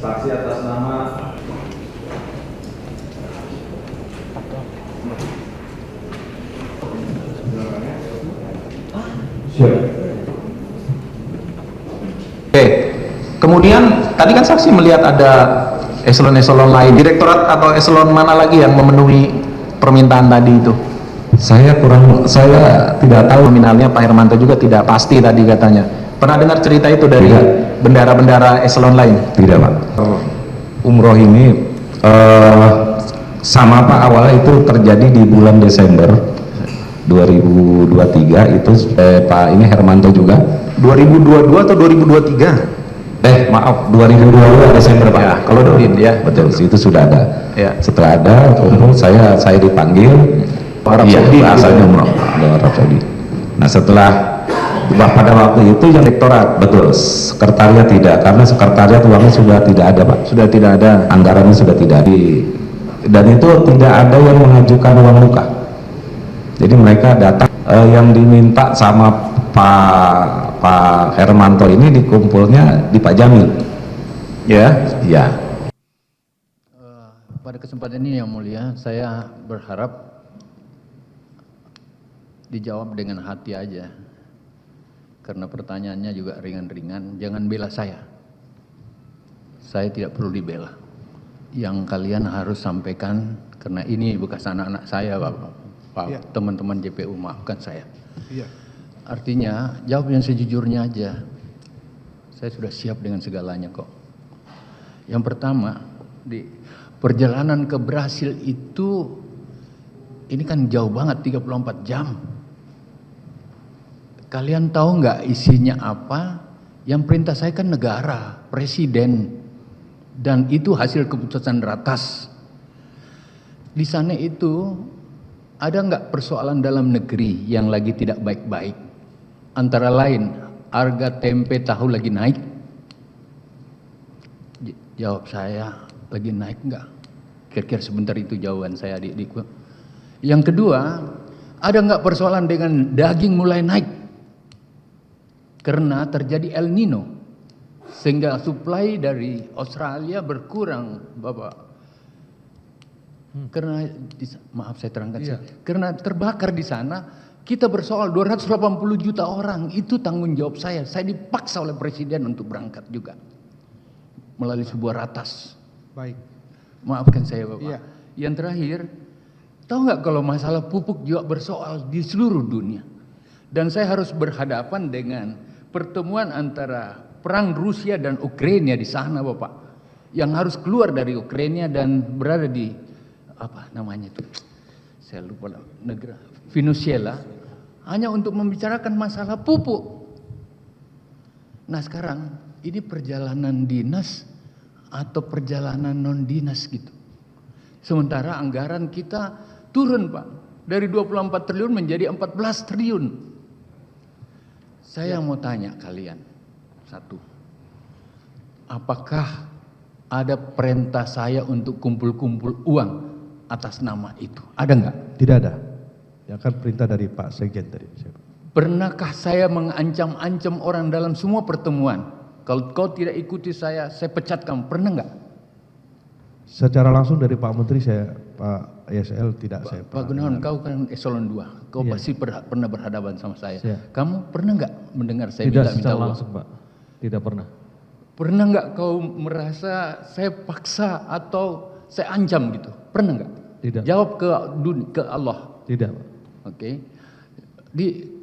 Saksi atas nama Oke, kemudian tadi kan saksi melihat ada eselon-eselon lain, direktorat atau eselon mana lagi yang memenuhi permintaan tadi itu? Saya tidak tahu. Nominalnya Pak Hermanto juga tidak pasti tadi katanya. Pernah dengar cerita itu dari bendara-bendara eselon lain? Tidak, Pak. Umroh ini sama Pak, awalnya itu terjadi di bulan Desember 2023 itu Pak ini Hermanto juga 2022 atau 2023? Maaf, 2022 Desember Pak. Ya, kalau Dodin ya. Betul, itu sudah ada. Ya. Setelah ada, saya dipanggil. Arab Iya, Saudi bahasanya gitu. umroh ada Arab Saudi. Nah, setelah pada waktu itu yang direktorat, betul, sekretariat tidak, karena sekretariat uangnya sudah tidak ada Pak. Sudah tidak ada. Anggarannya sudah tidak dan itu tidak ada yang mengajukan uang muka. Jadi mereka datang, yang diminta sama Pak Hermanto ini dikumpulnya di Pak Jamil. Ya. Ya. Pada kesempatan ini yang mulia, saya berharap dijawab dengan hati aja. Karena pertanyaannya juga ringan-ringan, jangan bela saya. Saya tidak perlu dibela. Yang kalian harus sampaikan, karena ini bekas anak-anak saya, Pak, teman-teman JPU, maafkan saya. Artinya, jawab yang sejujurnya aja. Saya sudah siap dengan segalanya kok. Yang pertama, di perjalanan ke Brasil itu, ini kan jauh banget, 34 jam. Kalian tahu nggak isinya apa? Yang perintah saya kan negara, presiden, dan itu hasil keputusan ratas. Di sana itu ada nggak persoalan dalam negeri yang lagi tidak baik-baik? Antara lain, harga tempe tahu lagi naik. Jawab saya, lagi naik nggak? Kira-kira sebentar itu jawaban saya, adik-adikku. Yang kedua, ada nggak persoalan dengan daging mulai naik? Karena terjadi El Nino, sehingga suplai dari Australia berkurang, Bapak. Karena, maaf saya terangkan, karena terbakar di sana, kita bersoal 280 juta orang, itu tanggung jawab saya. Saya dipaksa oleh presiden untuk berangkat juga, melalui sebuah ratas. Baik. Maafkan saya Bapak. Iya. Yang terakhir, tahu nggak kalau masalah pupuk juga bersoal di seluruh dunia. Dan saya harus berhadapan dengan pertemuan antara perang Rusia dan Ukraina di sana Bapak. Yang harus keluar dari Ukraina dan berada di, apa namanya itu, saya lupa negara, Venezuela. Hanya untuk membicarakan masalah pupuk. Nah sekarang, ini perjalanan dinas atau perjalanan non dinas gitu. Sementara anggaran kita turun Pak, dari 24 triliun menjadi 14 triliun. Saya mau tanya kalian satu, apakah ada perintah saya untuk kumpul-kumpul uang atas nama itu? Ada nggak? Tidak ada. Ya kan perintah dari Pak Sekjen tadi. Pernahkah saya mengancam-ancam orang dalam semua pertemuan? Kalau kau tidak ikuti saya pecat kamu. Pernah nggak? Secara langsung dari Pak Menteri Pak ISL tidak saya. Pak Gunawan, kau kan eselon 2. Kau pasti pernah berhadapan sama saya. Kamu pernah nggak mendengar saya Tidak minta secara uang? langsung Pak. Tidak pernah. Pernah nggak kau merasa saya paksa atau saya ancam gitu? Pernah nggak? Tidak. Jawab ke Allah. Tidak Pak. Oke.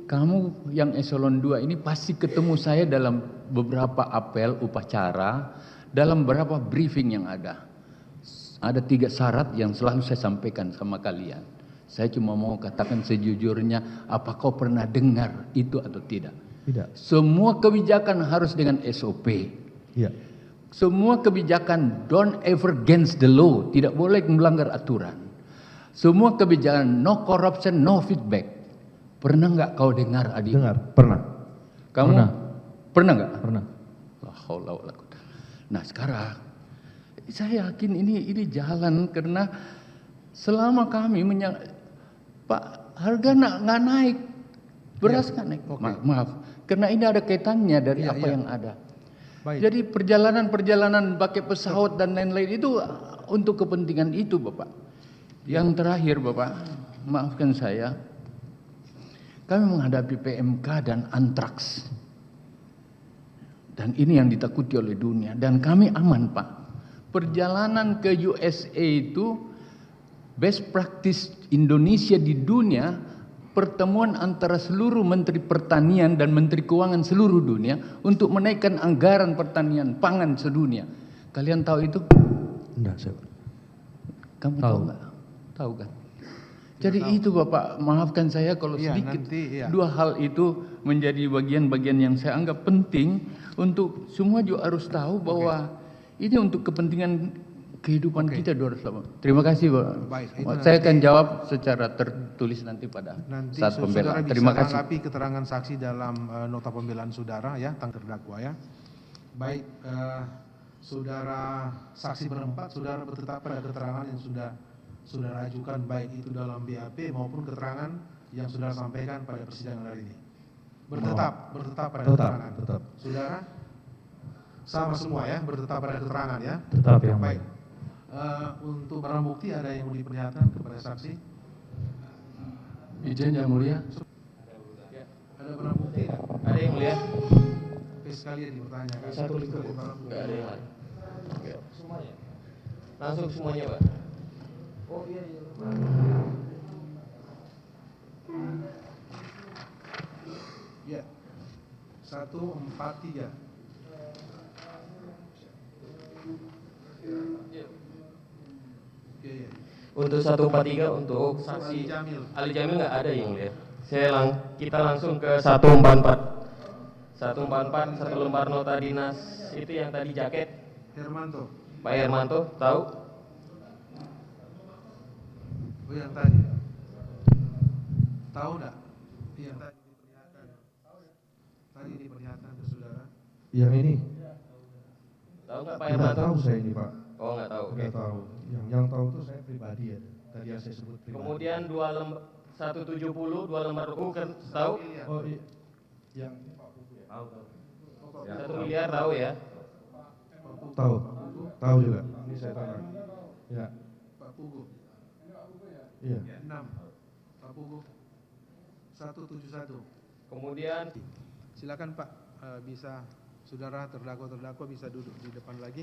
Kamu yang eselon 2 ini pasti ketemu saya dalam beberapa apel upacara, dalam beberapa briefing yang ada. Ada 3 syarat yang selalu saya sampaikan sama kalian. Saya cuma mau katakan sejujurnya, apa kau pernah dengar itu atau tidak? Tidak. Semua kebijakan harus dengan SOP. Iya. Semua kebijakan don't ever against the law, tidak boleh melanggar aturan. Semua kebijakan no corruption, no feedback. Pernah nggak kau dengar adik? Dengar, pernah. Kamu pernah nggak? Pernah. La haula wala quwwata. Nah sekarang saya yakin ini jalan karena selama kami Pak, harga nggak naik, beras nggak naik. Maaf, karena ini ada kaitannya dari apa yang ada. Baik. Jadi perjalanan-perjalanan pakai pesawat dan lain-lain itu untuk kepentingan itu, Bapak. Yang terakhir, Bapak, maafkan saya, kami menghadapi PMK dan antraks. Dan ini yang ditakuti oleh dunia. Dan kami aman, Pak. Perjalanan ke USA itu best practice Indonesia di dunia, pertemuan antara seluruh Menteri Pertanian dan Menteri Keuangan seluruh dunia untuk menaikkan anggaran pertanian pangan sedunia. Kalian tahu itu? Enggak, saya. Kamu Tahu. tahu nggak? Tahu kan? Jadi itu Bapak, maafkan saya kalau Iya, sedikit nanti, iya. dua hal itu menjadi bagian-bagian yang saya anggap penting untuk semua juga harus tahu bahwa ini untuk kepentingan kehidupan kita 200. Terima kasih Pak. Baik, itu Saya nanti- akan jawab secara tertulis nanti pada Nanti saat saudara pembelaan. bisa Terima kasih. tanggapi keterangan saksi dalam nota pembelaan saudara ya, tentang terdakwa ya. Baik, saudara saksi berempat, saudara bertetap pada keterangan yang sudah saudara ajukan baik itu dalam BAP maupun keterangan yang saudara sampaikan pada persidangan hari ini. Bertetap pada Tetap, keterangan. tetap. Saudara sama semua ya, bertetap pada keterangan ya. Tetap yang Baik. baik. Untuk barang bukti ada yang mau diperlihatkan kepada saksi? Izin yang mulia. Ada barang bukti nggak? Ada yang mulia? Oke, sekalian dipertanyakan. Satu liter. Barang bukti. Enggak ada yang lain. Oke. Langsung semuanya, Pak. Oh iya iya. Ya. 143. Iya, iya. Untuk 143 untuk saksi Ali Jamil. Ali Jamil nggak ada yang lihat. Kita langsung ke 144. 144 satu lembar nota dinas itu yang tadi jaket Hermanto. Pak Hermanto tahu? Oh, yang tadi. Tahu enggak? Yang tadi diperlihatkan. Tadi diperlihatkan ke saudara. Yang ini. Tahu nggak Pak Tidak Hermanto? tahu saya ini Pak. Oh nggak tahu. Oke. Tidak tahu. Yang tahu itu saya pribadi ya. Tadi yang saya sebut pribadi. Kemudian 170 dua lembar buku kan tahu? Oh iya. Yang ini Pak Pugu ya. Tahu. 1 miliar tahu ya? Tahu. Tahu juga. Ini saya tahu. Ya. Pak Pugu. Iya. 6. Pak Pugu. 171. Kemudian Silakan Pak, bisa saudara terdakwa bisa duduk di depan lagi.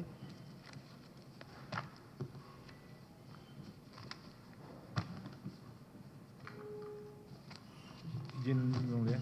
Izin Yang Mulia.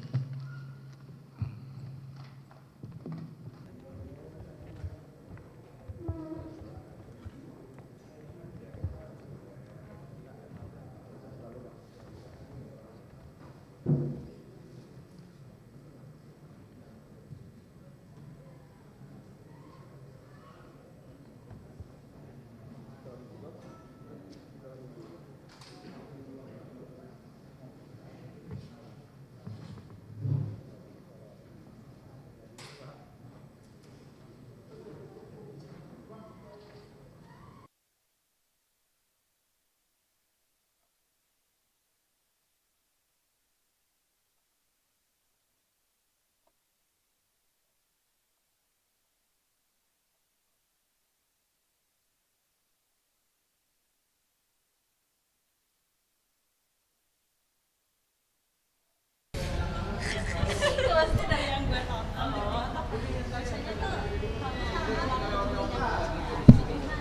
Pasti dari yang gue tonton. Tapi biasanya tuh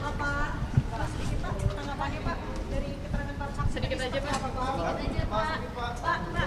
apa sedikit Pak tanggapannya Pak dari keterangan Pak saksi? Sedikit aja Pak. Sedikit aja Pak. Pak